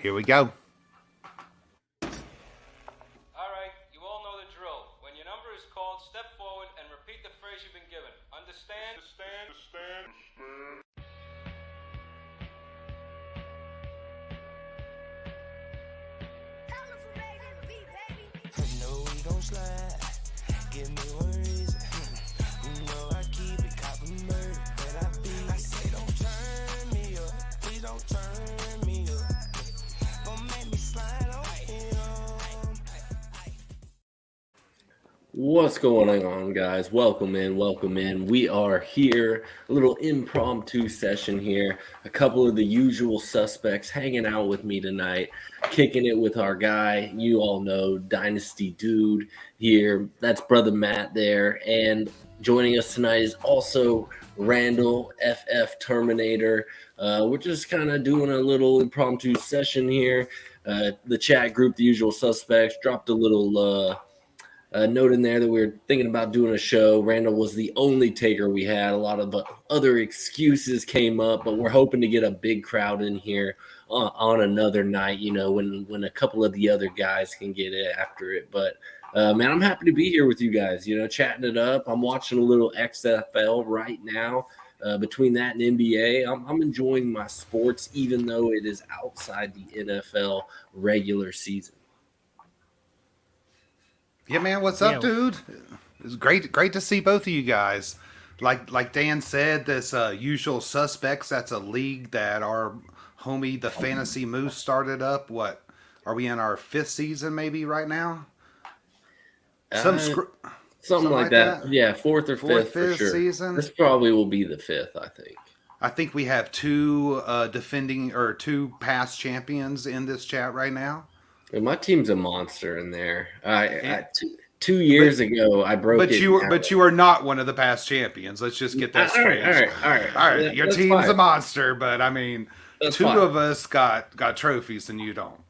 Here we go. All right, you all know the drill. When your number is called, step forward and repeat the phrase you've been given. Understand? No, we gon' slide. Give me one reason. You know I keep it copper murder, but I say don't turn me up. Please don't turn me up. Don't make me slide on him. What's going on, guys? Welcome in. We are here, a little impromptu session here. A couple of the usual suspects hanging out with me tonight, kicking it with our guy, you all know, Dynasty Dude here. That's Brother Matt there. And joining us tonight is also Randall, FF Terminator. We're just kind of doing a little impromptu session here. The chat group, the usual suspects, dropped a little note in there that we were thinking about doing a show. Randall was the only taker we had. A lot of other excuses came up, but we're hoping to get a big crowd in here on another night, you know, when a couple of the other guys can get after it. But man, I'm happy to be here with you guys, you know, chatting it up. I'm watching a little XFL right now. Between that and NBA, I'm enjoying my sports, even though it is outside the NFL regular season. Yeah, man, what's up, dude? It's great to see both of you guys. Like Dan said, this Usual Suspects, that's a league that our homie, the Fantasy Moose, started up. What, are we in our 5th season maybe right now? Something like that. Yeah, 4th or 5th for sure. Season. This probably will be the 5th, I think. I think we have two past champions in this chat right now. And my team's a monster in there. 2 years ago, I broke it. But you are not one of the past champions. Let's just get that straight. All right. Yeah, your team's a monster, but I mean, that's two of us got trophies and you don't.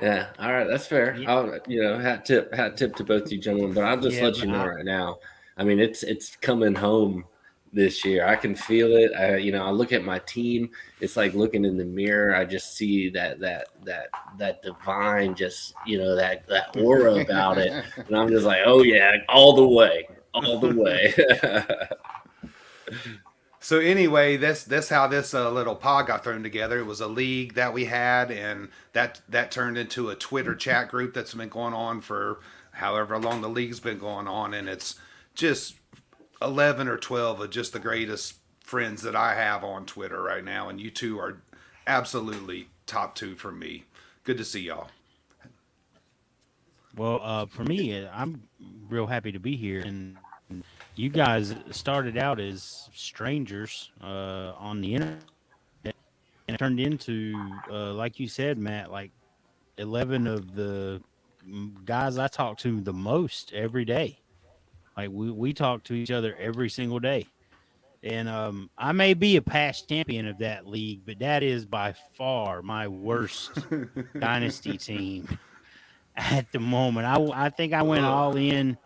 Yeah, all right, that's fair. I'll, hat tip to both you gentlemen. But I'll just let you know right now. I mean, it's coming home this year. I can feel it. I look at my team. It's like looking in the mirror. I just see that divine, just that aura about it, and I'm just like, oh yeah, all the way. So anyway, that's how this little pod got thrown together. It was a league that we had, and that turned into a Twitter chat group that's been going on for however long the league's been going on, and it's just 11 or 12 of just the greatest friends that I have on Twitter right now, and you two are absolutely top 2 for me. Good to see y'all. Well, for me, I'm real happy to be here, and you guys started out as strangers on the internet, and it turned into, like you said, Matt, like 11 of the guys I talk to the most every day. Like we talk to each other every single day. And I may be a past champion of that league, but that is by far my worst dynasty team at the moment. I think I went all in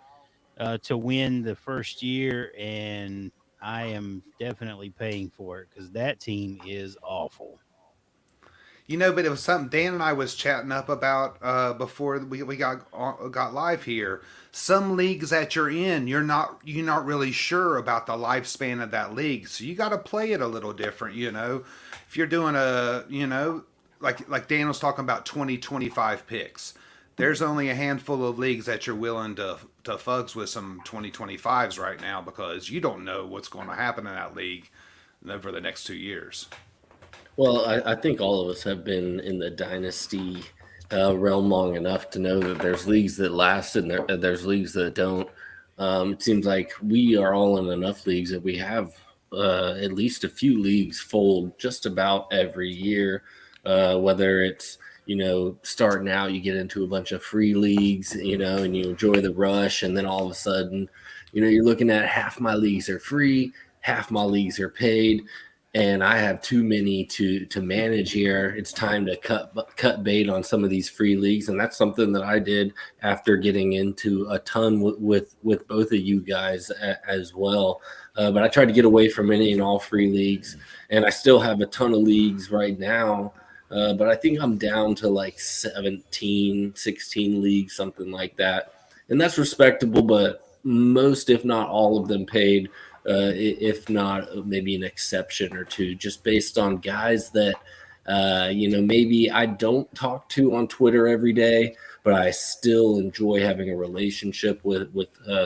to win the first year, and I am definitely paying for it because that team is awful. But it was something Dan and I was chatting up about before we got live here. Some leagues that you're in, you're not really sure about the lifespan of that league, so you got to play it a little different. If you're doing like Dan was talking about 20-25 picks, there's only a handful of leagues that you're willing to fugs with some 20-25s right now because you don't know what's going to happen in that league over the next 2 years. Well, I think all of us have been in the dynasty realm long enough to know that there's leagues that last and there's leagues that don't. It seems like we are all in enough leagues that we have at least a few leagues fold just about every year, whether it's, starting out, you get into a bunch of free leagues, and you enjoy the rush, and then all of a sudden, you're looking at half my leagues are free, half my leagues are paid. And I have too many to manage here. It's time to cut bait on some of these free leagues, and that's something that I did after getting into a ton with both of you guys as well. But I tried to get away from any and all free leagues, and I still have a ton of leagues right now but I think I'm down to like 17, 16 leagues, something like that. And that's respectable, but most, if not all of them paid, if not maybe an exception or two, just based on guys that, maybe I don't talk to on Twitter every day, but I still enjoy having a relationship with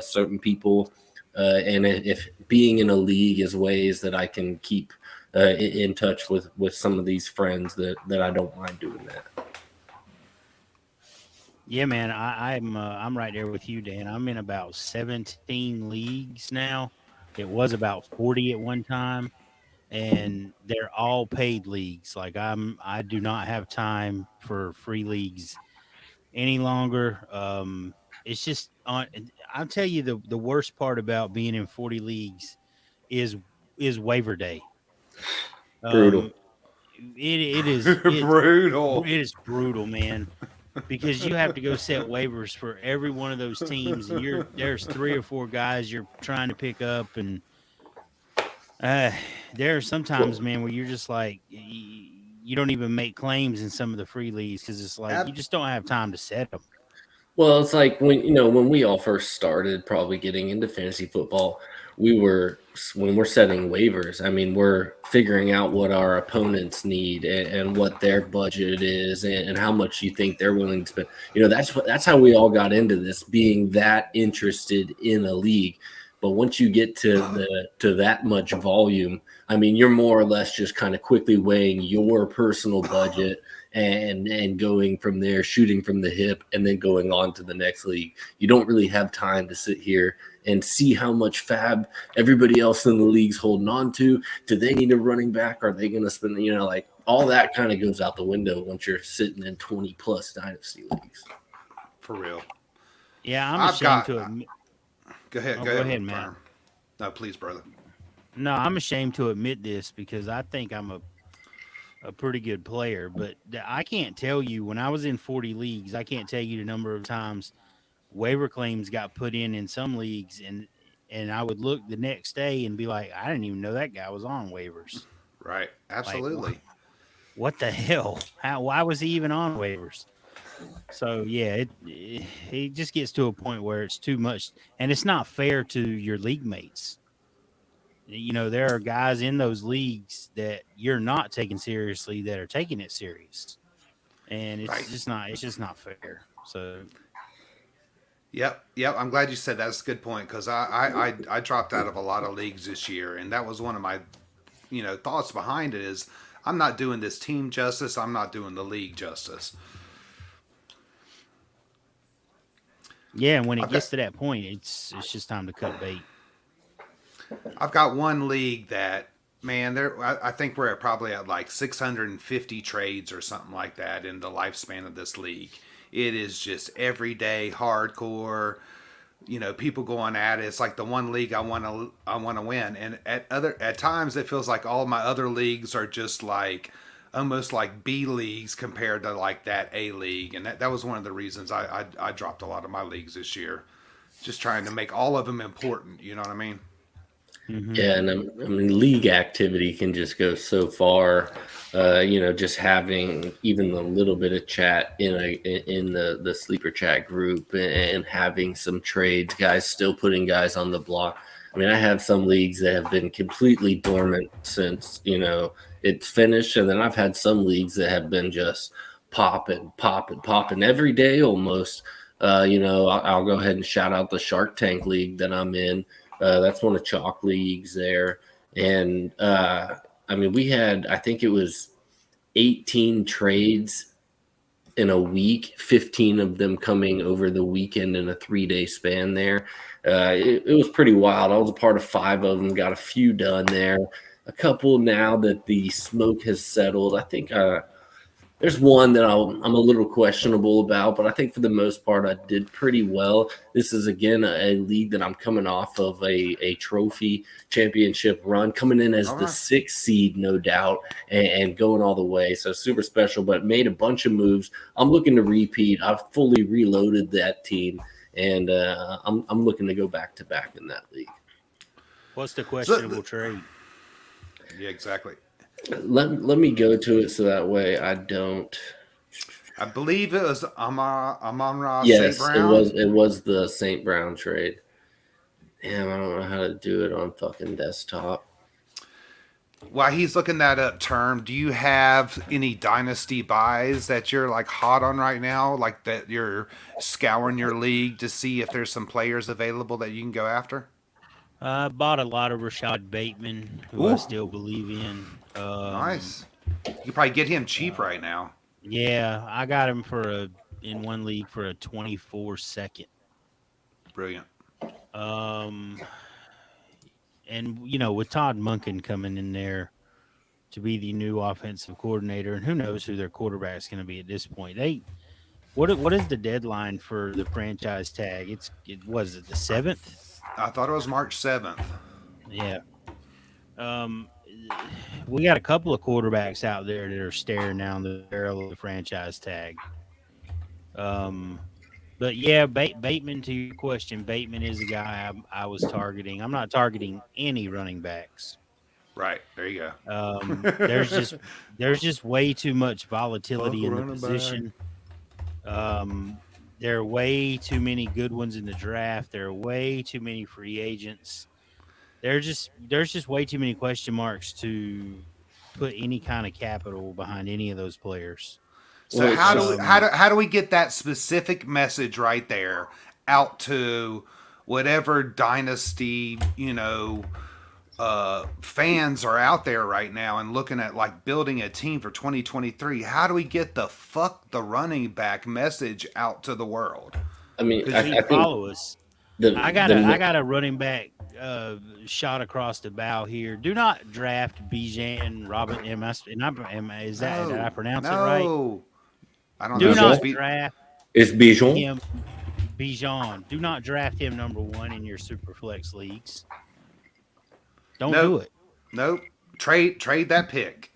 certain people. And if being in a league is ways that I can keep in touch with some of these friends, that I don't mind doing that. Yeah, man, I'm right there with you, Dan. I'm in about 17 leagues now. It was about 40 at one time, and they're all paid leagues. Like I do not have time for free leagues any longer. It's just on. I'll tell you the worst part about being in 40 leagues is waiver day. Brutal. It Brutal. it is brutal, man, because you have to go set waivers for every one of those teams, and there's 3 or 4 guys you're trying to pick up, and there are sometimes, man, where you're just like you don't even make claims in some of the free leagues because it's like you just don't have time to set them. Well, it's like when we all first started probably getting into fantasy football, when we're setting waivers, I mean, we're figuring out what our opponents need and what their budget is and how much you think they're willing to spend. That's how we all got into this, being that interested in a league. But once you get to that much volume, I mean, you're more or less just kind of quickly weighing your personal budget and going from there, shooting from the hip, and then going on to the next league. You don't really have time to sit here and see how much fab everybody else in the league's holding on to. Do they need a running back? Are they going to spend, like all that kind of goes out the window once you're sitting in 20 plus dynasty leagues. For real. Yeah, I'm ashamed to admit. Go ahead. Go ahead, Matt. No, please, brother. No, I'm ashamed to admit this because I think I'm a pretty good player, but I can't tell you when I was in 40 leagues, I can't tell you the number of times waiver claims got put in some leagues, and I would look the next day and be like, I didn't even know that guy was on waivers. Right. Absolutely. Like, what the hell? Why was he even on waivers? So yeah, it just gets to a point where it's too much, and it's not fair to your league mates. There are guys in those leagues that you're not taking seriously that are taking it serious, and it's just not fair. So Yep. I'm glad you said that's a good point because I dropped out of a lot of leagues this year, and that was one of my thoughts behind it is I'm not doing this team justice. I'm not doing the league justice. yeah, and when it gets to that point, it's just time to cut bait. I've got one league that, man, I think we're probably at like 650 trades or something like that in the lifespan of this league. It is just everyday hardcore, people going at it. It's like the one league I want to win, and at times it feels like all my other leagues are just like almost like B leagues compared to like that A league, and that was one of the reasons I dropped a lot of my leagues this year, just trying to make all of them important. You know what I mean? Mm-hmm. Yeah, and I mean, league activity can just go so far. Just having even a little bit of chat in the sleeper chat group and having some trades, guys still putting guys on the block. I mean, I have some leagues that have been completely dormant since it's finished, and then I've had some leagues that have been just popping every day almost. I'll go ahead and shout out the Shark Tank League that I'm in. That's one of Chalk leagues there. And, I mean, we had, I think it was 18 trades in a week, 15 of them coming over the weekend in a 3-day span there. It was pretty wild. I was a part of 5 of them, got a few done there. A couple now that the smoke has settled. I think there's one that I'm a little questionable about, but I think for the most part I did pretty well. This is, again, a league that I'm coming off of a trophy championship run, coming in as the 6th seed, no doubt, and going all the way. So super special, but made a bunch of moves. I'm looking to repeat. I've fully reloaded that team, and I'm looking to go back-to-back in that league. What's the questionable trade? Yeah, exactly. Let me go to it so that way I don't. I believe it was Amon-Ra St. Yes, Brown. it was the St. Brown trade. Damn, I don't know how to do it on fucking desktop. While he's looking that up, Term, do you have any dynasty buys that you're like hot on right now? Like that you're scouring your league to see if there's some players available that you can go after? I bought a lot of Rashad Bateman, who I Ooh. still believe in. Nice. You could probably get him cheap right now. Yeah, I got him in one league for a 24 second. Brilliant. And with Todd Monken coming in there to be the new offensive coordinator, and who knows who their quarterback's going to be at this point. What is the deadline for the franchise tag? It was the 7th? I thought it was March 7th. Yeah. We got a couple of quarterbacks out there that are staring down the barrel of the franchise tag. But yeah, Bateman, to your question, Bateman is a guy I was targeting. I'm not targeting any running backs. Right. There you go. There's just way too much volatility in the running position. There are way too many good ones in the draft. There are way too many free agents. There's just way too many question marks to put any kind of capital behind any of those players. So Well, how do we get that specific message right there out to whatever dynasty fans are out there right now and looking at like building a team for 2023? How do we get the fuck the running back message out to the world? I mean, I think Follow us. I got a running back shot across the bow here. Do not draft Bijan Robin. Did I pronounce it right? No. I don't Do know. not draft it's Bijan. him, Bijan. Do not draft him number 1 in your super flex leagues. Don't do it. Nope. Trade that pick.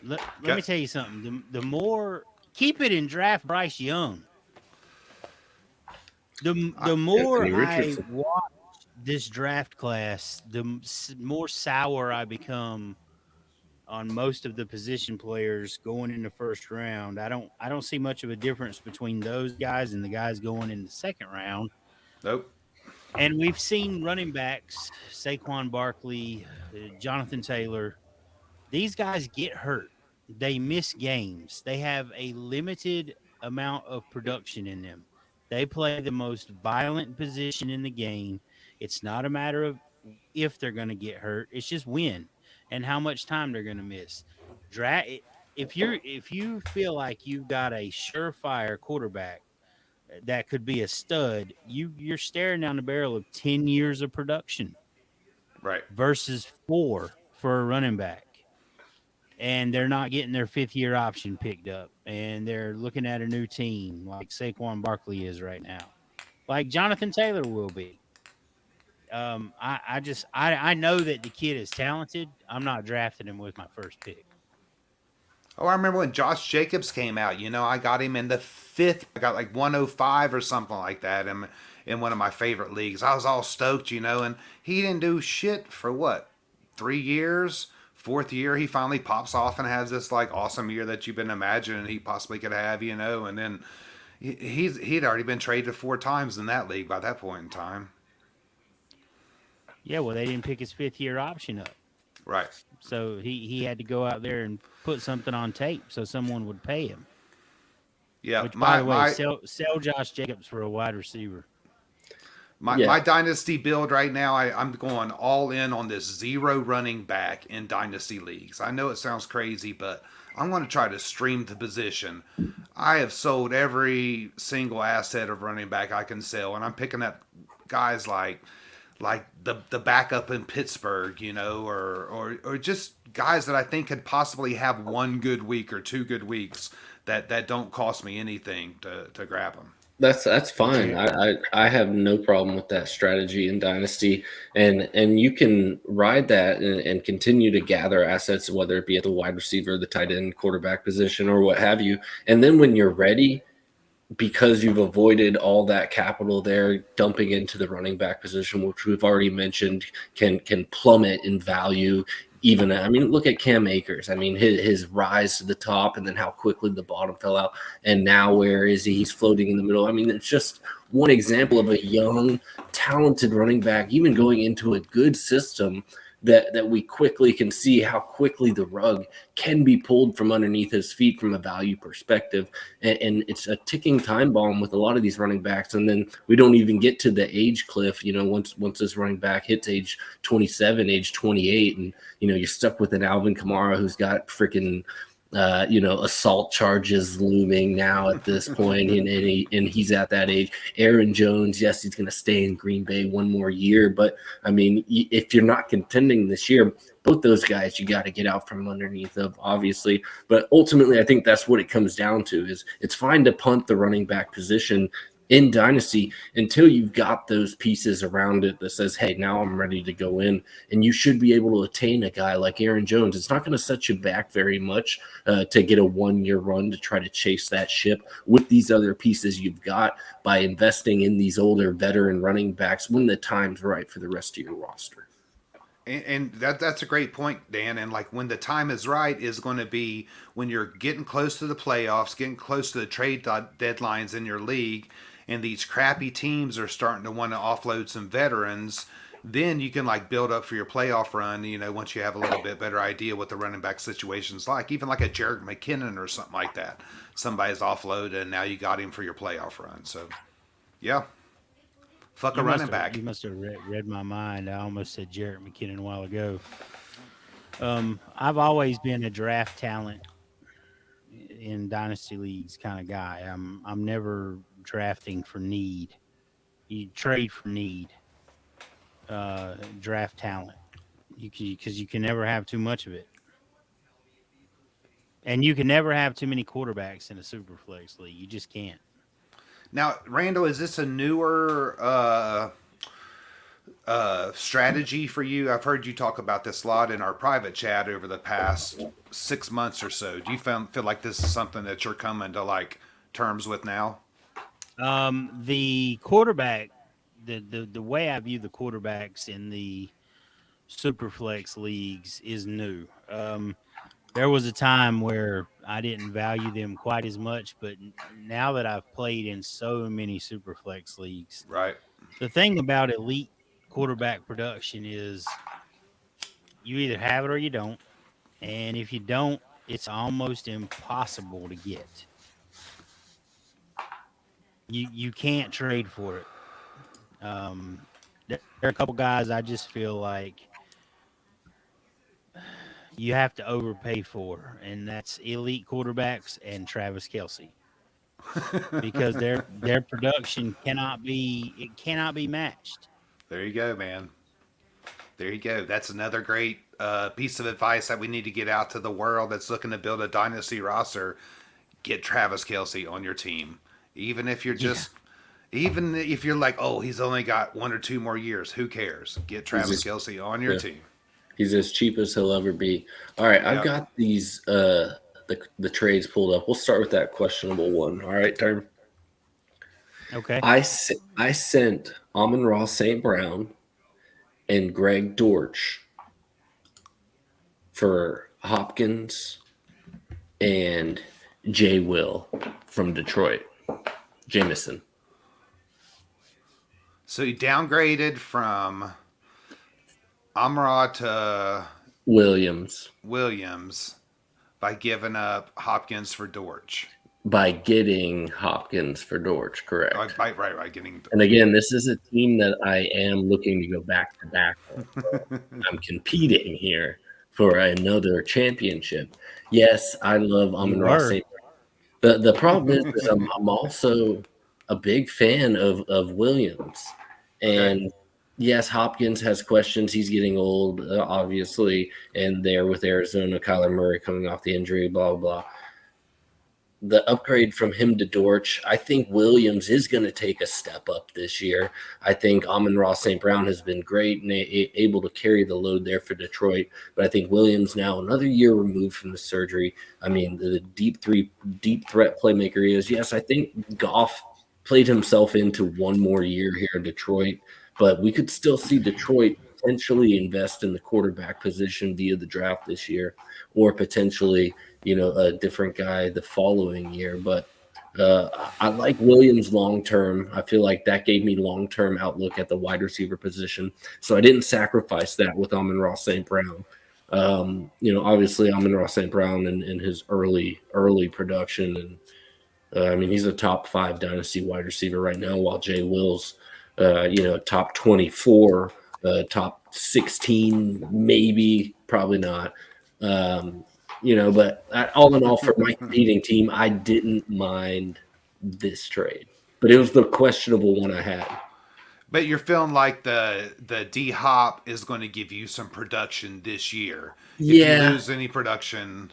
Let me tell you something. The more keep it and draft Bryce Young. The more Anthony I Richardson. watch this draft class, the more sour I become on most of the position players going in the first round. I don't see much of a difference between those guys and the guys going in the second round. Nope. And we've seen running backs, Saquon Barkley, Jonathan Taylor. These guys get hurt. They miss games. They have a limited amount of production in them. They play the most violent position in the game. It's not a matter of if they're going to get hurt. It's just when and how much time they're going to miss. If you feel like you've got a surefire quarterback that could be a stud, you're staring down the barrel of 10 years of production. Right. Versus 4 for a running back. And they're not getting their 5th-year option picked up. And they're looking at a new team like Saquon Barkley is right now. Like Jonathan Taylor will be. I know that the kid is talented. I'm not drafting him with my first pick. Oh, I remember when Josh Jacobs came out. I got him in the 5th. I got like 105 or something like that in one of my favorite leagues. I was all stoked, and he didn't do shit for what, 3 years? 4th year, he finally pops off and has this like awesome year that you've been imagining he possibly could have, and then he'd already been traded 4 times in that league by that point in time. Yeah, well, they didn't pick his 5th-year option up. Right. So he had to go out there and put something on tape so someone would pay him. Yeah. Which, by the way, sell Josh Jacobs for a wide receiver. My dynasty build right now, I'm going all in on this 0 running back in dynasty leagues. I know it sounds crazy, but I'm going to try to stream the position. I have sold every single asset of running back I can sell, and I'm picking up guys like the backup in Pittsburgh, or just guys that I think could possibly have 1 good week or 2 good weeks that don't cost me anything to grab them. That's fine. I have no problem with that strategy in Dynasty, and you can ride that and continue to gather assets, whether it be at the wide receiver, the tight end, quarterback position, or what have you. And then when you're ready, because you've avoided all that capital there, dumping into the running back position, which we've already mentioned can plummet in value. even. I mean, look at Cam Akers. I mean, his rise to the top and then how quickly the bottom fell out. And now where is he? He's floating in the middle. I mean, it's just one example of a young, talented running back, even going into a good system that we quickly can see how quickly the rug can be pulled from underneath his feet from a value perspective. And it's a ticking time bomb with a lot of these running backs. And then we don't even get to the age cliff, once this running back hits age 27, age 28, and, you're stuck with an Alvin Kamara who's got freaking assault charges looming now at this point, and he's at that age. Aaron Jones, yes, he's going to stay in Green Bay one more year, but I mean, if you're not contending this year, both those guys you got to get out from underneath of, obviously. But ultimately, I think that's what it comes down to. Is it's fine to punt the running back position in Dynasty until you've got those pieces around it that says, hey, now I'm ready to go in. And you should be able to attain a guy like Aaron Jones. It's not going to set you back very much to get a 1-year run to try to chase that ship with these other pieces you've got by investing in these older veteran running backs when the time's right for the rest of your roster. And that's a great point, Dan. And like when the time is right is going to be when you're getting close to the playoffs, getting close to the trade deadlines in your league, and these crappy teams are starting to want to offload some veterans. Then you can like build up for your playoff run, once you have a little bit better idea what the running back situation's like, even like a Jerick McKinnon or something like that. Somebody's offloaded and now you got him for your playoff run. So, yeah. Fuck a running back. You must have read my mind. I almost said Jerick McKinnon a while ago. I've always been a draft talent in dynasty leagues kind of guy. I'm never drafting for need. You trade for need. Draft talent. Because you can never have too much of it. And you can never have too many quarterbacks in a super flex league. You just can't. Now, Randall, is this a newer strategy for you? I've heard you talk about this a lot in our private chat over the past 6 months or so. Do you feel like this is something that you're coming to like terms with now? The quarterback, the way I view the quarterbacks in the Superflex leagues is new. There was a time where I didn't value them quite as much, but now that I've played in so many Superflex leagues, right? The thing about elite quarterback production is you either have it or you don't, and if you don't, it's almost impossible to get. You can't trade for it. There are a couple guys I just feel like you have to overpay for, and that's elite quarterbacks and Travis Kelce, because their production cannot be matched. There you go, man. There you go. That's another great piece of advice that we need to get out to the world that's looking to build a dynasty roster. Get Travis Kelce on your team. Even if you're even if you're like, oh, he's only got 1 or 2 more years, who cares? Get Travis Kelce on your team. He's as cheap as he'll ever be. All right, I've got these the trades pulled up. We'll start with that questionable one. All right, Term. Okay. I sent Amon-Ra St. Brown and Greg Dortch for Hopkins and Jay Will from Detroit. Jameson. So you downgraded from Amon-Ra to Williams by giving up Hopkins for Dortch. By getting Hopkins for Dortch, correct. Right. Getting. And again, this is a team that I am looking to go back to back. I'm competing here for another championship. Yes, I love Amon-Ra St. Brown. The problem is I'm also a big fan of Williams. And yes, Hopkins has questions. He's getting old, obviously, and there with Arizona, Kyler Murray coming off the injury, blah, blah. The upgrade from him to Dortch, I think Williams is going to take a step up this year. I think Amon-Ra St. Brown has been great and able to carry the load there for Detroit. But I think Williams now, another year removed from the surgery. I mean, the deep threat playmaker he is. Yes, I think Goff played himself into one more year here in Detroit. But we could still see Detroit potentially invest in the quarterback position via the draft this year, or potentially, a different guy the following year. But I like Williams long term. I feel like that gave me long term outlook at the wide receiver position. So I didn't sacrifice that with Amon-Ra St. Brown. Obviously Amon-Ra St. Brown in his early production, and he's a top 5 dynasty wide receiver right now, while Jay Will's top 24, top 16, maybe, probably not. But all in all, for my competing team, I didn't mind this trade, but it was the questionable one I had. But you're feeling like the D Hop is going to give you some production this year. If you lose any production.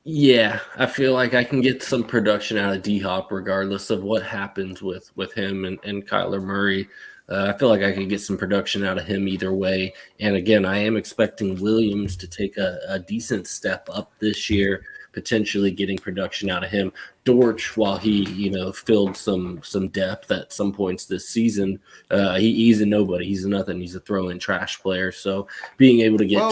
Yeah, I feel like I can get some production out of D Hop regardless of what happens with him and Kyler Murray. I feel like I could get some production out of him either way. And again, I am expecting Williams to take a decent step up this year, potentially getting production out of him. Dortch, while he, filled some depth at some points this season, he's a nobody. He's a nothing. He's a throw-in trash player. So being able to get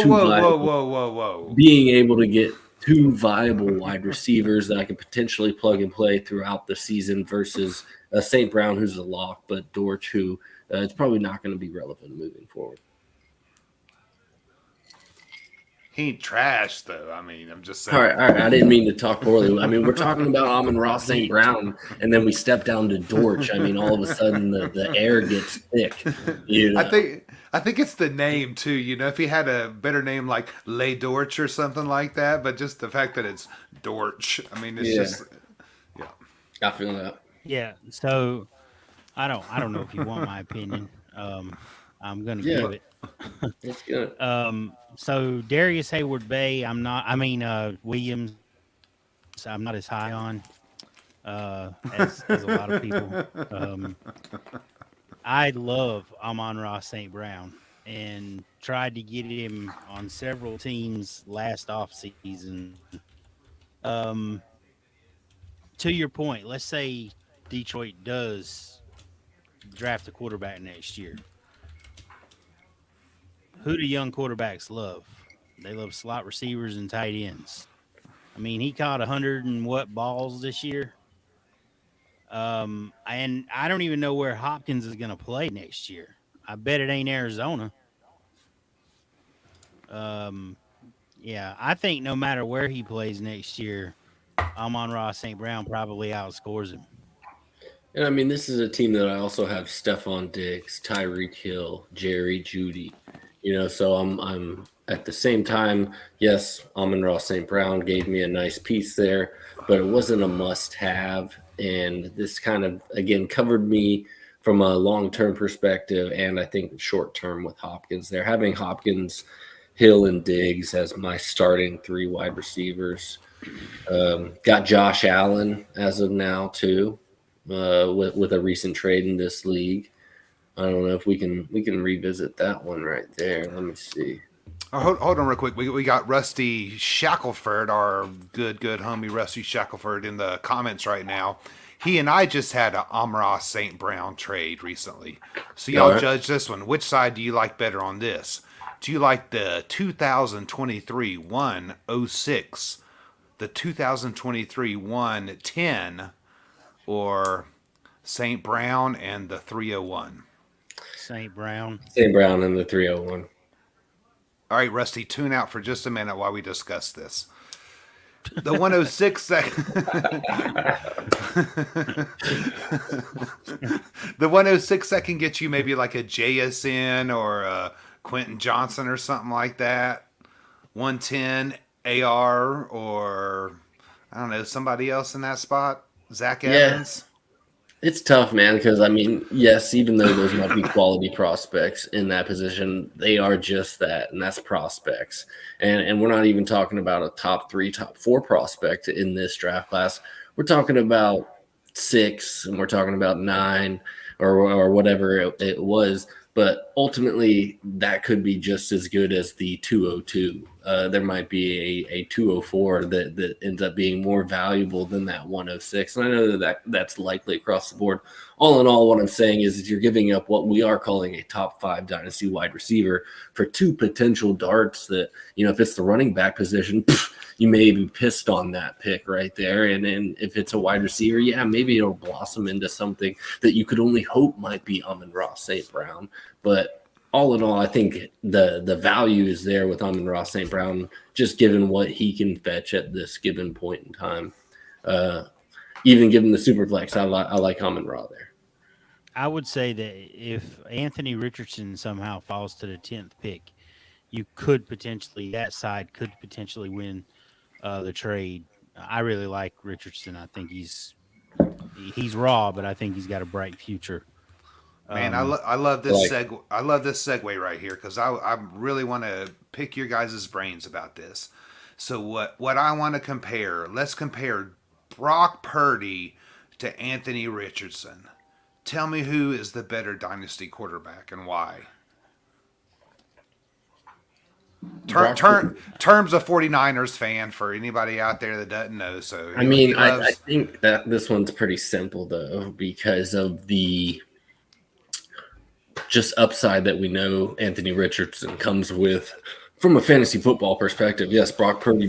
being able to get 2 viable wide receivers that I could potentially plug and play throughout the season versus St. Brown, who's a lock, but Dortch, who it's probably not going to be relevant moving forward. He ain't trash, though. I'm just saying. All right. I didn't mean to talk poorly. We're talking about Amon-Ra St. Brown, and then we step down to Dortch. All of a sudden the air gets thick. I think it's the name, too. If he had a better name like Le Dortch or something like that, but just the fact that it's Dortch. It's just, yeah. I feel that. Yeah, so I don't know if you want my opinion. I'm going to give it. That's good. So Darius Hayward-Bay, Williams, I'm not as high on as a lot of people. I love Amon-Ra St. Brown and tried to get him on several teams last offseason. To your point, let's say Detroit does draft a quarterback next year. Who do young quarterbacks love? They love slot receivers and tight ends. He caught 100 and what balls this year? And I don't even know where Hopkins is going to play next year. I bet it ain't Arizona. I think no matter where he plays next year, Amon-Ra St. Brown probably outscores him. And this is a team that I also have Stephon Diggs, Tyreek Hill, Jerry Jeudy. So I'm at the same time, yes, Amon-Ra St. Brown gave me a nice piece there, but it wasn't a must-have. And this kind of, again, covered me from a long-term perspective and I think short-term with Hopkins there. Having Hopkins, Hill, and Diggs as my starting 3 wide receivers. Got Josh Allen as of now, too, with a recent trade in this league. I don't know if we can revisit that one right there. Let me see. Hold on real quick. We got Rusty Shackelford, our good homie Rusty Shackelford, in the comments right now. He and I just had an Amon-Ra St. Brown trade recently. So y'all judge this one. Which side do you like better on this? Do you like the 2023 106, the 2023 110, or St. Brown and the 301? St. Brown. St. Brown and the 301. All right, Rusty, tune out for just a minute while we discuss this. The 106 the 106 that can get you maybe like a JSN or a Quentin Johnson or something like that. 110 AR or I don't know, somebody else in that spot. Zach Evans. It's tough, man, because, yes, even though those might be quality prospects in that position, they are just that, and that's prospects. And we're not even talking about a top 3, top 4 prospect in this draft class. We're talking about 6, and we're talking about 9 or whatever it was. but ultimately that could be just as good as the 202. There might be a 204 that ends up being more valuable than that 106. And I know that's likely across the board. All in all, what I'm saying is you're giving up what we are calling a top 5 dynasty wide receiver for 2 potential darts that, if it's the running back position, you may be pissed on that pick right there. And if it's a wide receiver, yeah, maybe it'll blossom into something that you could only hope might be Amon-Ra St. Brown. But all in all, I think the value is there with Amon-Ra St. Brown, just given what he can fetch at this given point in time. Even given the super flex, I like Amon-Ra there. I would say that if Anthony Richardson somehow falls to the 10th pick, that side could potentially win the trade. I really like Richardson. I think he's raw, but I think he's got a bright future. Man, I love this segue. I love this segue right here because I really want to pick your guys' brains about this. So what I want to compare? Let's compare Brock Purdy to Anthony Richardson. Tell me who is the better dynasty quarterback and why. Terms of 49ers fan for anybody out there that doesn't know. So I think that this one's pretty simple though because of the just upside that we know Anthony Richardson comes with from a fantasy football perspective. Yes, Brock Purdy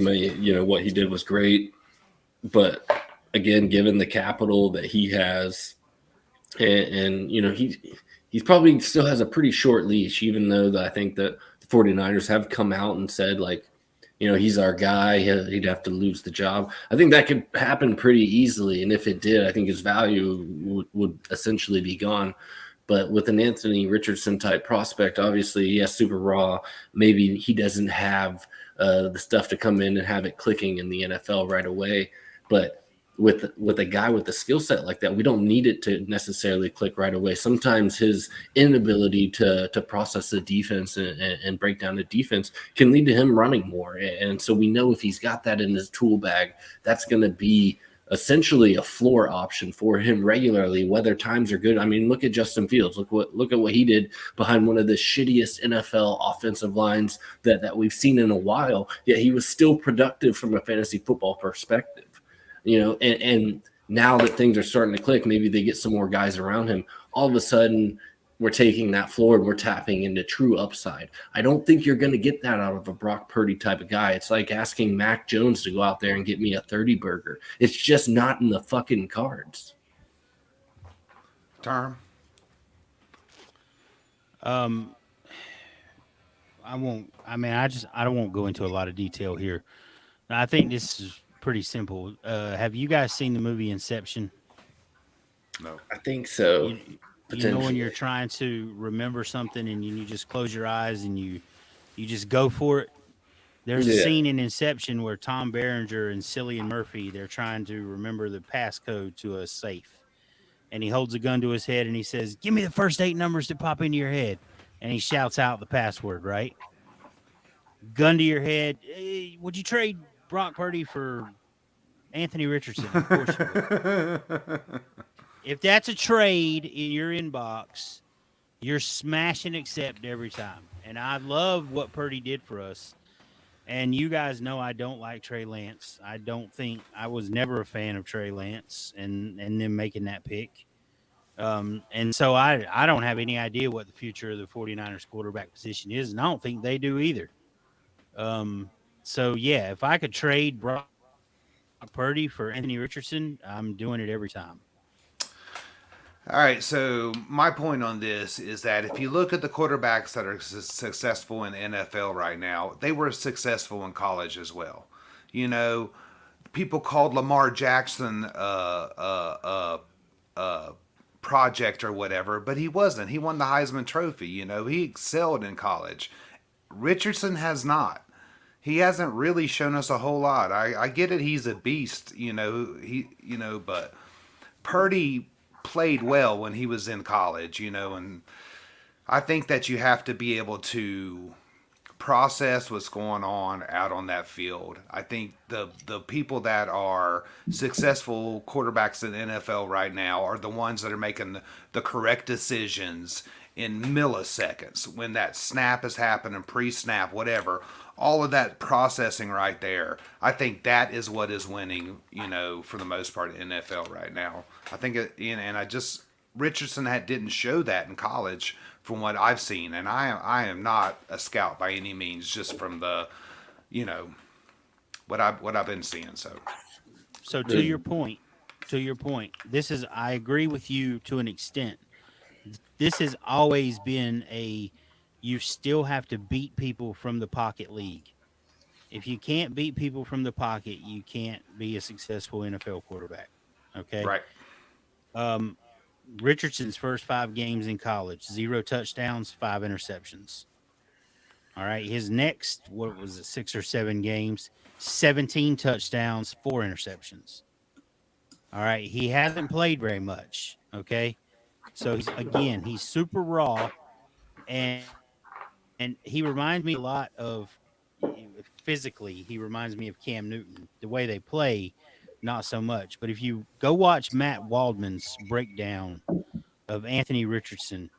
what he did was great, but again, given the capital that he has, and he's probably still has a pretty short leash, even though I think that the 49ers have come out and said, he's our guy. He'd have to lose the job. I think that could happen pretty easily. And if it did, I think his value would essentially be gone. But with an Anthony Richardson type prospect, obviously, yes, super raw. Maybe he doesn't have the stuff to come in and have it clicking in the NFL right away. But with a guy with a skill set like that, we don't need it to necessarily click right away. Sometimes his inability to process the defense and break down the defense can lead to him running more. And so we know if he's got that in his tool bag, that's going to be essentially a floor option for him regularly, whether times are good. I mean, look at Justin Fields. Look at what he did behind one of the shittiest NFL offensive lines that we've seen in a while, yet he was still productive from a fantasy football perspective. And now that things are starting to click, maybe they get some more guys around him. All of a sudden, we're taking that floor and we're tapping into true upside. I don't think you're going to get that out of a Brock Purdy type of guy. It's like asking Mac Jones to go out there and get me a 30 burger. It's just not in the fucking cards. Term. I won't go into a lot of detail here. I think this is pretty simple. Have you guys seen the movie Inception? No. I think so. You know when you're trying to remember something and you just close your eyes and you just go for it? There's a scene in Inception where Tom Berenger and Cillian Murphy, they're trying to remember the passcode to a safe. And he holds a gun to his head and he says, "Give me the first 8 numbers that pop into your head." And he shouts out the password, right? Gun to your head. Hey, would you trade Brock Purdy for Anthony Richardson? Of course you would. If that's a trade in your inbox, you're smashing accept every time. And I love what Purdy did for us. And you guys know I don't like Trey Lance. I was never a fan of Trey Lance and them making that pick. And so I don't have any idea what the future of the 49ers quarterback position is, and I don't think they do either. So, yeah, if I could trade Brock Purdy for Anthony Richardson, I'm doing it every time. All right, so my point on this is that if you look at the quarterbacks that are successful in the NFL right now, they were successful in college as well. People called Lamar Jackson a project or whatever, but he wasn't. He won the Heisman Trophy. He excelled in college. Richardson has not. He hasn't really shown us a whole lot. I get it. He's a beast. But Purdy played well when he was in college, and I think that you have to be able to process what's going on out on that field. I think the people that are successful quarterbacks in the NFL right now are the ones that are making the correct decisions in milliseconds when that snap is happening, pre-snap, whatever. All of that processing right there, I think that is what is winning, for the most part in NFL right now. I think and Richardson didn't show that in college from what I've seen, and I am not a scout by any means, just from the, what I've been seeing. So to your point, I agree with you to an extent. This has always been you still have to beat people from the pocket league. If you can't beat people from the pocket, you can't be a successful NFL quarterback. Okay. Right. Richardson's first 5 games in college, 0 touchdowns, 5 interceptions. All right. His next, 6 or 7 games, 17 touchdowns, 4 interceptions. All right. He hasn't played very much. Okay. So he's super raw, and he reminds me a lot of, physically, he reminds me of Cam Newton. The way they play, not so much. But if you go watch Matt Waldman's breakdown of Anthony Richardson,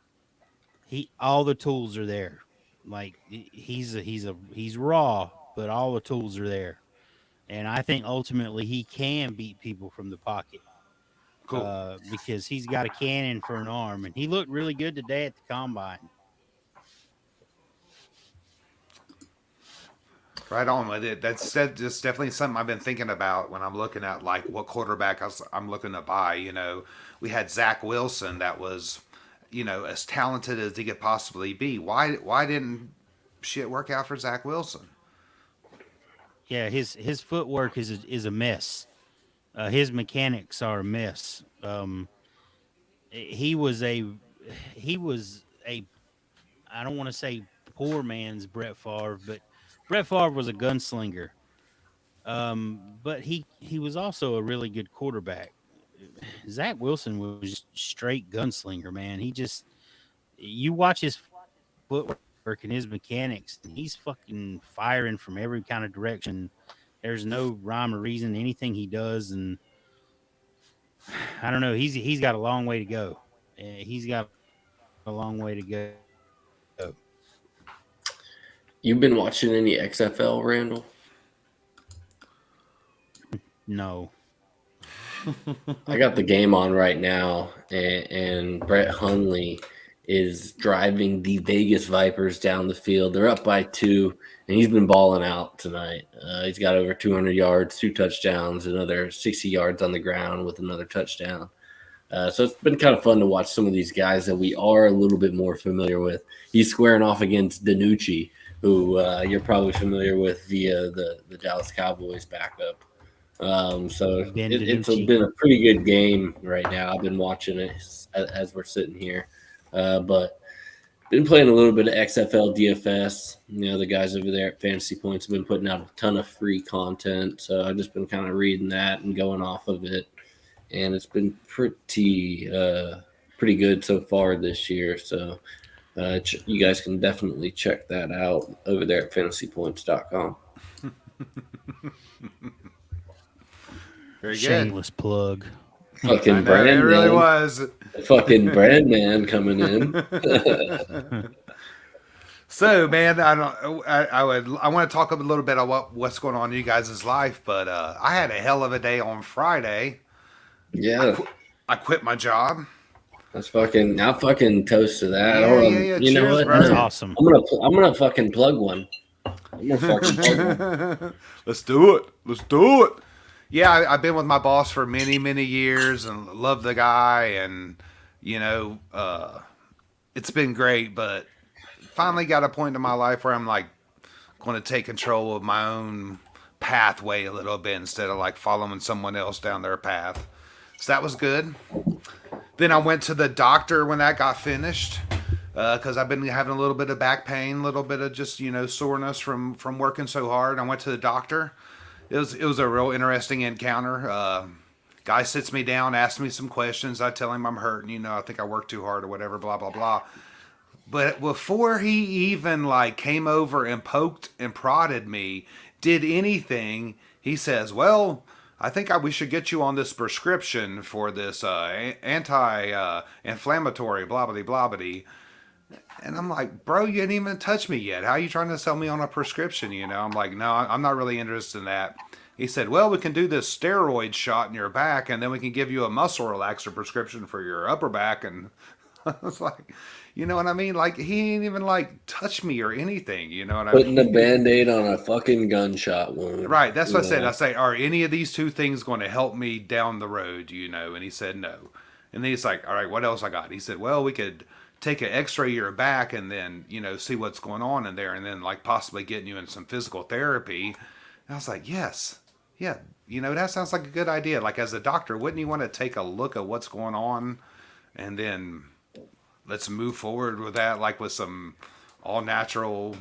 all the tools are there. Like he's raw, but all the tools are there. And I think ultimately he can beat people from the pocket. Cool. Because he's got a cannon for an arm, and he looked really good today at the combine. Right on with it. That's just definitely something I've been thinking about when I'm looking at like what quarterback I'm looking to buy. We had Zach Wilson that was, as talented as he could possibly be. Why didn't shit work out for Zach Wilson? Yeah, his footwork is a mess. His mechanics are a mess. He was a I don't want to say poor man's Brett Favre, but Brett Favre was a gunslinger. But he was also a really good quarterback. Zach Wilson was straight gunslinger, man. You watch his footwork and his mechanics, and he's fucking firing from every kind of direction. There's no rhyme or reason to anything he does, and I don't know. He's got a long way to go. He's got a long way to go. You've been watching any XFL, Randall? No. I got the game on right now, and Brett Hundley is driving the Vegas Vipers down the field. They're up by 2, and he's been balling out tonight. He's got over 200 yards, 2 touchdowns, another 60 yards on the ground with another touchdown. So it's been kind of fun to watch some of these guys that we are a little bit more familiar with. He's squaring off against Danucci, who you're probably familiar with via the Dallas Cowboys backup. So it's been a pretty good game right now. I've been watching it as we're sitting here. But been playing a little bit of XFL DFS. The guys over there at Fantasy Points have been putting out a ton of free content. So I've just been kind of reading that and going off of it. And it's been pretty good so far this year. So you guys can definitely check that out over there at fantasypoints.com. Very good. Shameless plug. Fucking brand it really man. was. Fucking brand man coming in. So, man, I want to talk a little bit about what's going on in you guys' life, but I had a hell of a day on Friday. Yeah. I quit my job. I'll fucking toast to that. Yeah. You know Cheers, what? bro. That's awesome. I'm gonna fucking plug one. I'm gonna fucking plug one. Let's do it. Yeah, I've been with my boss for many, many years and love the guy, and it's been great. But finally got a point in my life where I'm like going to take control of my own pathway a little bit instead of like following someone else down their path. So that was good. Then I went to the doctor when that got finished because I've been having a little bit of back pain, a little bit of just soreness from working so hard. I went to the doctor. It was a real interesting encounter. Guy sits me down, asks me some questions. I tell him I'm hurting. I think I worked too hard or whatever. Blah blah blah. But before he even like came over and poked and prodded me, did anything, he says, "Well, I think we should get you on this prescription for this anti-inflammatory blah blah blah blah." And I'm like, bro, you didn't even touch me yet. How are you trying to sell me on a prescription? I'm like, no, I'm not really interested in that. He said, well, we can do this steroid shot in your back, and then we can give you a muscle relaxer prescription for your upper back. And I was like, you know what I mean? Like, he didn't even like touch me or anything. You know what I Putting mean? a band-aid on a fucking gunshot wound. Right. That's what I said. know? I say, are any of these two things going to help me down the road? And he said no. And then he's like, all right, what else I got? He said, well, we could take an X-ray of your back and then see what's going on in there, and then like possibly getting you in some physical therapy. And I was like, yes, yeah, that sounds like a good idea. Like as a doctor, wouldn't you want to take a look at what's going on, and then let's move forward with that, like with some all natural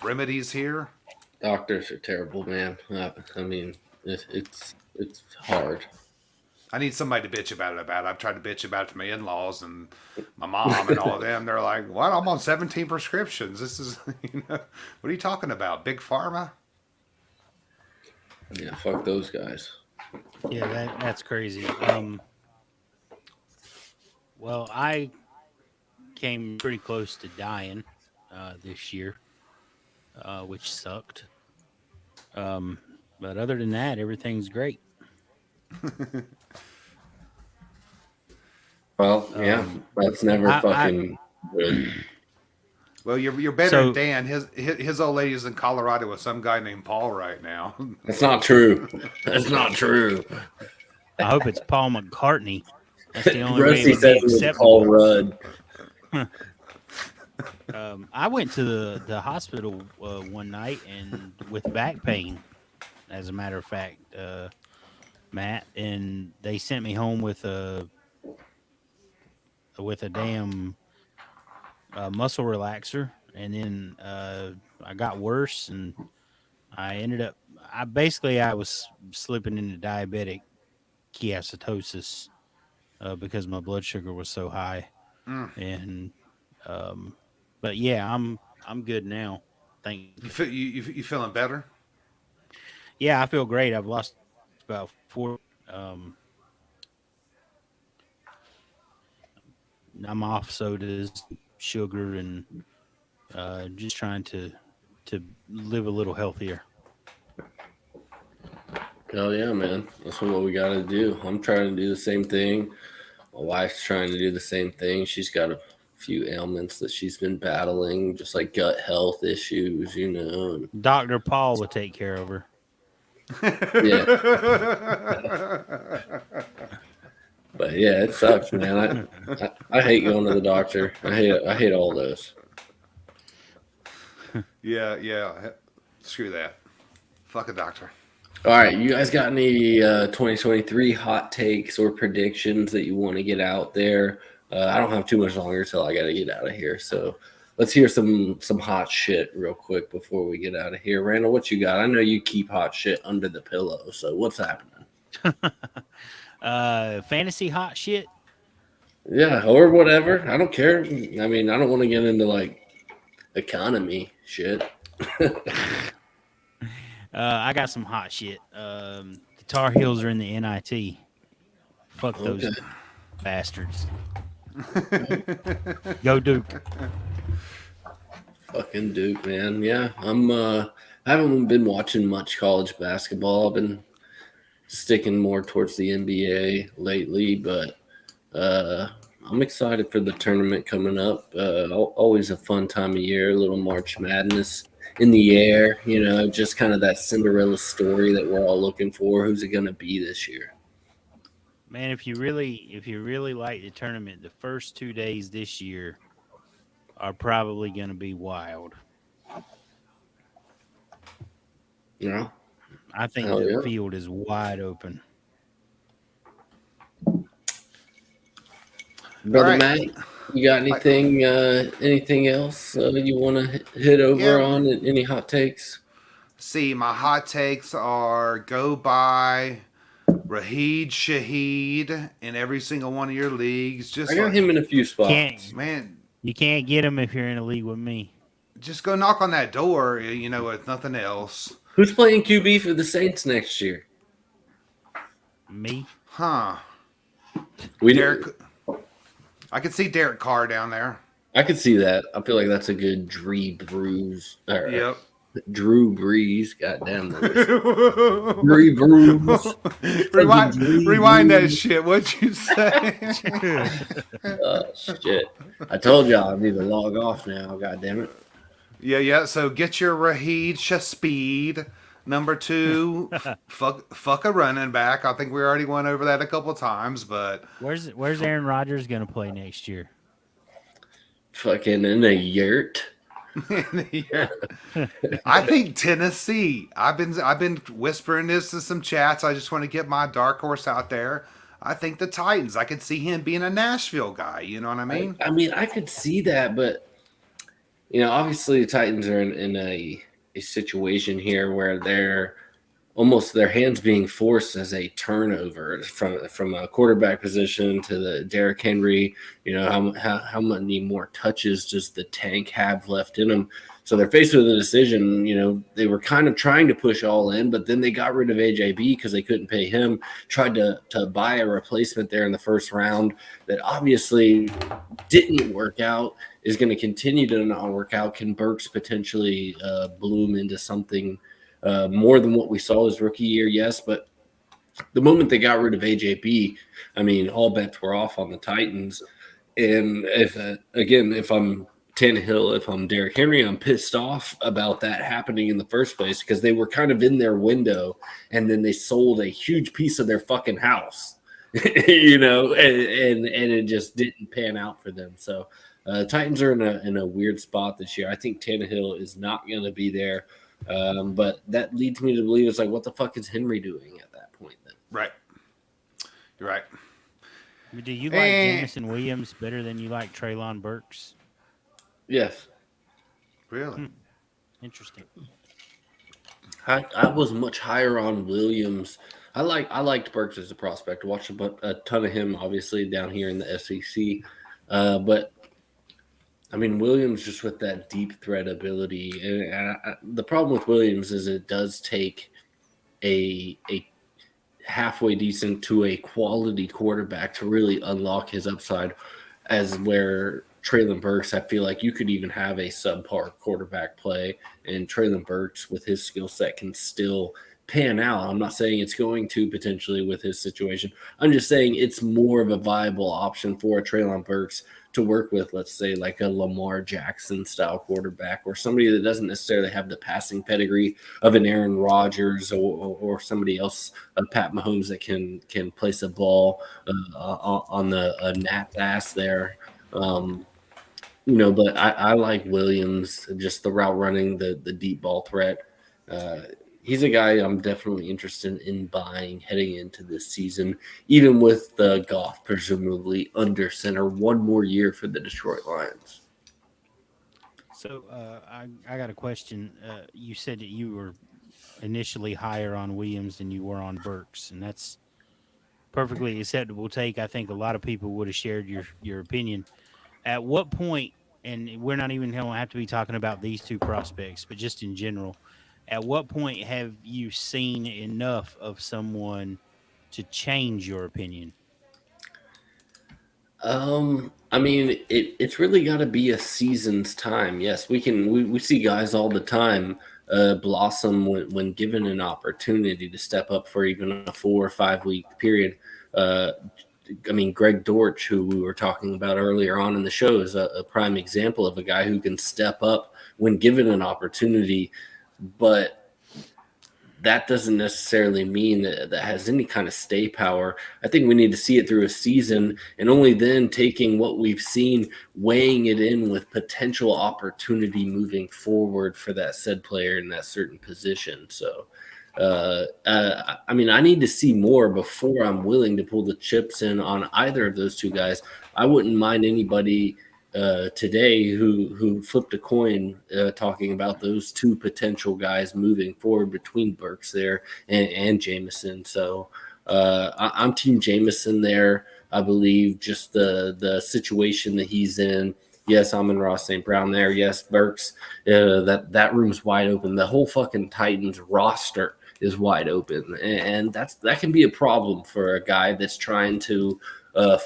remedies here. Doctors are terrible, man. I mean, it's hard. I need somebody to bitch about it. I've tried to bitch about it to my in-laws and my mom and all of them. They're like, "What? I'm on 17 prescriptions. This is, what are you talking about? Big pharma?" Yeah, fuck those guys. Yeah, that's crazy. Well, I came pretty close to dying this year, which sucked. But other than that, everything's great. Well, yeah, that's never fucking good. Well, you're better So- than Dan. His old lady's in Colorado with some guy named Paul right now. That's not true. That's not true. I hope it's Paul McCartney. That's the only way it Rusty would said be it was acceptable. Paul Rudd. I went to the hospital one night and with back pain, as a matter of fact, Matt, and they sent me home with a damn muscle relaxer, and then I got worse, and I ended up. I was slipping into diabetic ketoacidosis because my blood sugar was so high, and but yeah, I'm good now. You feeling better? Yeah, I feel great. I've lost about 4. I'm off sodas, sugar, and just trying to live a little healthier. Hell yeah, man. That's what we got to do. I'm trying to do the same thing. My wife's trying to do the same thing. She's got a few ailments that she's been battling, just like gut health issues, and Dr. Paul will take care of her. yeah. But yeah, it sucks, man. I hate going to the doctor. I hate all those. Yeah. Screw that. Fuck a doctor. All right, you guys got any 2023 hot takes or predictions that you want to get out there? I don't have too much longer till I got to get out of here. So let's hear some hot shit real quick before we get out of here. Randall, what you got? I know you keep hot shit under the pillow. So what's happening? Fantasy hot shit. Yeah, or whatever. I don't care. I mean, I don't want to get into like economy shit. I got some hot shit. The Tar Heels are in the NIT. Fuck those Okay. bastards. Go Duke. Fucking Duke, man. Yeah, I haven't been watching much college basketball. I've been sticking more towards the NBA lately, but I'm excited for the tournament coming up. Always a fun time of year, a little March Madness in the air, just kind of that Cinderella story that we're all looking for. Who's it going to be this year? Man, if you really like the tournament, the first 2 days this year are probably going to be wild. Yeah. I think Hell the yeah. field is wide open. Brother All right. Matt, you got anything else you want to hit over Yeah. on? Any hot takes? See, my hot takes are go buy Raheed Shaheed in every single one of your leagues. Just I got him in a few spots. man, You can't get them if you're in a league with me. just go knock on that door, with nothing else. Who's playing QB for the Saints next year? Me? Huh. We Derek, I could see Derek Carr down there. I could see that. I feel like that's a good Drew Brees. Or Yep. Drew Brees. Goddamn. Drew Brees. Rewind that shit. What'd you say? Oh, shit. I told y'all I need to log off now. God damn it. Yeah. So get your Raheed Shaheed. Number 2, fuck a running back. I think we already went over that a couple times, but Where's Aaron Rodgers going to play next year? Fucking in a yurt. Yeah. I think Tennessee. I've been whispering this to some chats. I just want to get my dark horse out there. I think the Titans. I could see him being a Nashville guy. You know what I mean? I mean, I could see that, but obviously the Titans are in a situation here where they're almost their hands being forced as a turnover from a quarterback position to the Derrick Henry. How many more touches does the tank have left in them? So they're faced with a decision. They were kind of trying to push all in, but then they got rid of AJB because they couldn't pay him. Tried to buy a replacement there in the first round that obviously didn't work out. Is going to continue to not work out. Can Burks potentially bloom into something more than what we saw his rookie year? Yes, but the moment they got rid of AJB, I mean, all bets were off on the Titans. And if I'm Tannehill, if I'm Derrick Henry, I'm pissed off about that happening in the first place because they were kind of in their window, and then they sold a huge piece of their fucking house, and it just didn't pan out for them. So. Titans are in a weird spot this year. I think Tannehill is not going to be there, but that leads me to believe it's like, what the fuck is Henry doing at that point then? Right. You're right. Do you like Jameson Williams better than you like Treylon Burks? Yes. Really? Interesting. I was much higher on Williams. I liked Burks as a prospect. Watched a ton of him, obviously, down here in the SEC. But I mean, Williams just with that deep threat ability. And the problem with Williams is it does take a halfway decent to a quality quarterback to really unlock his upside, as where Treylon Burks, I feel like you could even have a subpar quarterback play, and Treylon Burks with his skill set can still pan out. I'm not saying it's going to potentially with his situation. I'm just saying it's more of a viable option for a Treylon Burks to work with, let's say, like a Lamar Jackson style quarterback, or somebody that doesn't necessarily have the passing pedigree of an Aaron Rodgers or somebody else, Pat Mahomes, that can place a ball on the gnat's ass there. But I like Williams, just the route running, the deep ball threat. He's a guy I'm definitely interested in buying heading into this season, even with the Goff presumably under center one more year for the Detroit Lions. So I got a question. You said that you were initially higher on Williams than you were on Burks, and that's perfectly acceptable take. I think a lot of people would have shared your opinion. At what point, and we're not even going to have to be talking about these two prospects, but just in general, at what point have you seen enough of someone to change your opinion? I mean, it's really got to be a season's time. Yes, we see guys all the time blossom when given an opportunity to step up for even a 4 or 5 week period. I mean, Greg Dortch, who we were talking about earlier on in the show, is a prime example of a guy who can step up when given an opportunity. But that doesn't necessarily mean that has any kind of stay power. I think we need to see it through a season, and only then taking what we've seen, weighing it in with potential opportunity moving forward for that said player in that certain position. So, I mean, I need to see more before I'm willing to pull the chips in on either of those two guys. I wouldn't mind anybody today who flipped a coin talking about those two potential guys moving forward between Burks there and Jameson. So I'm team Jameson there. I believe just the situation that he's in. Yes, Amon-Ra St. Brown there. Yes, Burks. That room's wide open. The whole fucking Titans roster is wide open, and that can be a problem for a guy that's trying to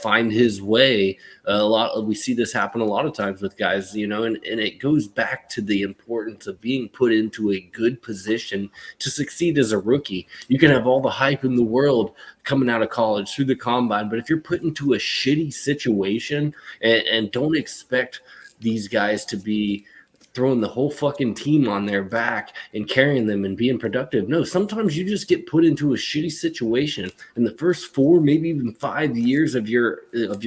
find his way. We see this happen a lot of times with guys, and it goes back to the importance of being put into a good position to succeed as a rookie. You can have all the hype in the world coming out of college through the combine, but if you're put into a shitty situation and don't expect these guys to be throwing the whole fucking team on their back and carrying them and being productive. No, sometimes you just get put into a shitty situation, and the first 4, maybe even 5 years of your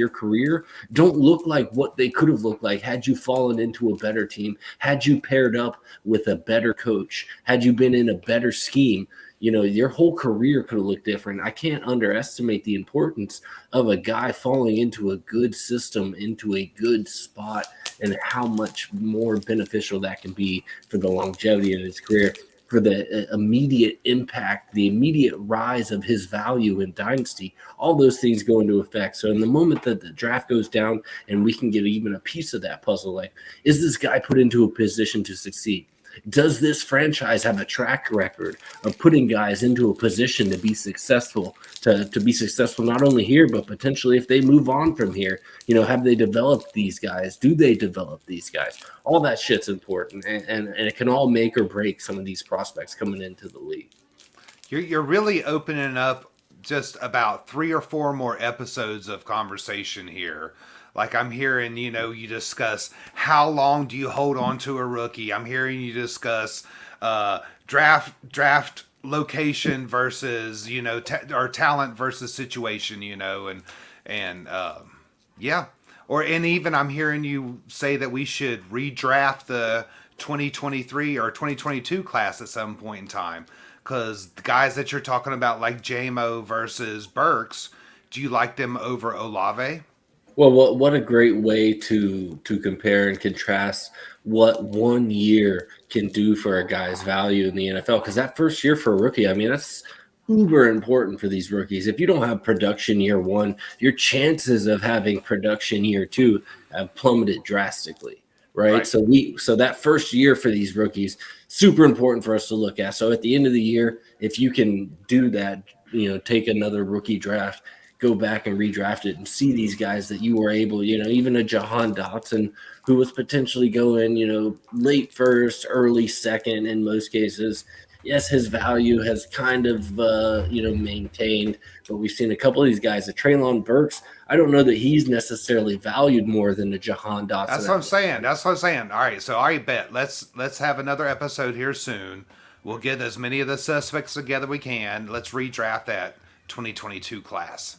career don't look like what they could have looked like had you fallen into a better team, had you paired up with a better coach, had you been in a better scheme. Your whole career could have looked different. I can't underestimate the importance of a guy falling into a good system, into a good spot, and how much more beneficial that can be for the longevity of his career, for the immediate impact, the immediate rise of his value in Dynasty. All those things go into effect. So in the moment that the draft goes down and we can get even a piece of that puzzle, like, is this guy put into a position to succeed? Does this franchise have a track record of putting guys into a position to be successful, to be successful not only here, but potentially if they move on from here? Have they developed these guys? Do they develop these guys? All that shit's important, and it can all make or break some of these prospects coming into the league. You're really opening up just about 3 or 4 more episodes of conversation here. Like, I'm hearing, you discuss how long do you hold on to a rookie. I'm hearing you discuss draft location versus, or talent versus situation, and yeah. And even I'm hearing you say that we should redraft the 2023 or 2022 class at some point in time. Because the guys that you're talking about, like JMO versus Burks, do you like them over Olave? Well, what a great way to compare and contrast what 1 year can do for a guy's value in the NFL. Because that first year for a rookie, I mean, that's uber important for these rookies. If you don't have production year 1, your chances of having production year 2 have plummeted drastically, right? So that first year for these rookies, super important for us to look at. So at the end of the year, if you can do that, take another rookie draft, go back and redraft it and see these guys that you were able, even a Jahan Dotson who was potentially going, late first, early second in most cases. Yes, his value has kind of, maintained, but we've seen a couple of these guys. Treylon Burks, I don't know that he's necessarily valued more than a Jahan Dotson. That's what I'm saying. All right, so I bet let's have another episode here soon. We'll get as many of the suspects together we can. Let's redraft that 2022 class.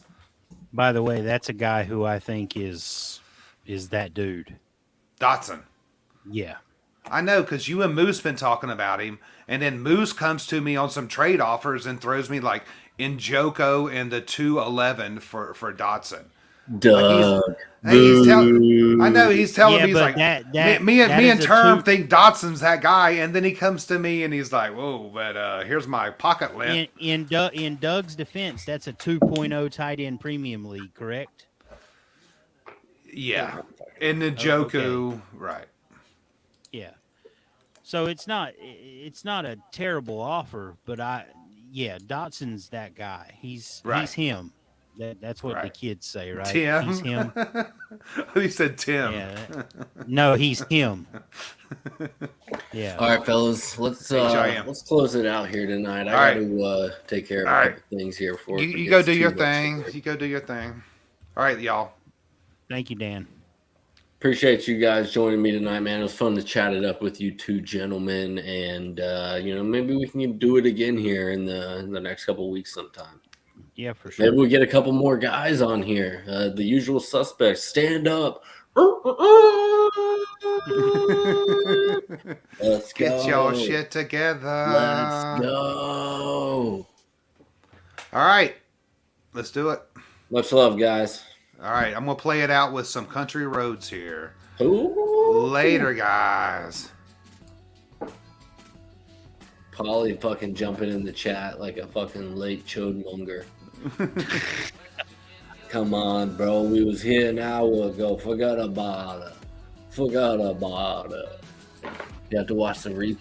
By the way, that's a guy who I think is that dude. Dotson. Yeah. I know, because you and Moose been talking about him, and then Moose comes to me on some trade offers and throws me like Njoku and the 211 for Dotson. Doug. I know he's telling me, he's but like, me and Term think Dotson's that guy, and then he comes to me and he's like, whoa, but here's my pocket lint. In Doug's defense, that's a 2.0 tight end premium league, correct? Yeah. In the Njoku, right. Yeah. So it's not a terrible offer, but Dotson's that guy. He's him. That's what the kids say, right? Tim. He's him. He said Tim. Yeah. No, he's him. Yeah. All right, fellas, let's close it out here tonight. I got to take care of a couple things here before you go do your thing. You go do your thing. All right, y'all. Thank you, Dan. Appreciate you guys joining me tonight, man. It was fun to chat it up with you two gentlemen, and maybe we can do it again here in the next couple of weeks sometime. Yeah, for sure. Maybe we get a couple more guys on here. The usual suspects. Stand up. Let's go. Get your shit together. Let's go. All right. Let's do it. Much love, guys. All right. I'm going to play it out with some country roads here. Ooh. Later, guys. Polly fucking jumping in the chat like a fucking late chodemonger. Come on, bro. We was here an hour ago. Forgot about it. You have to watch the replay.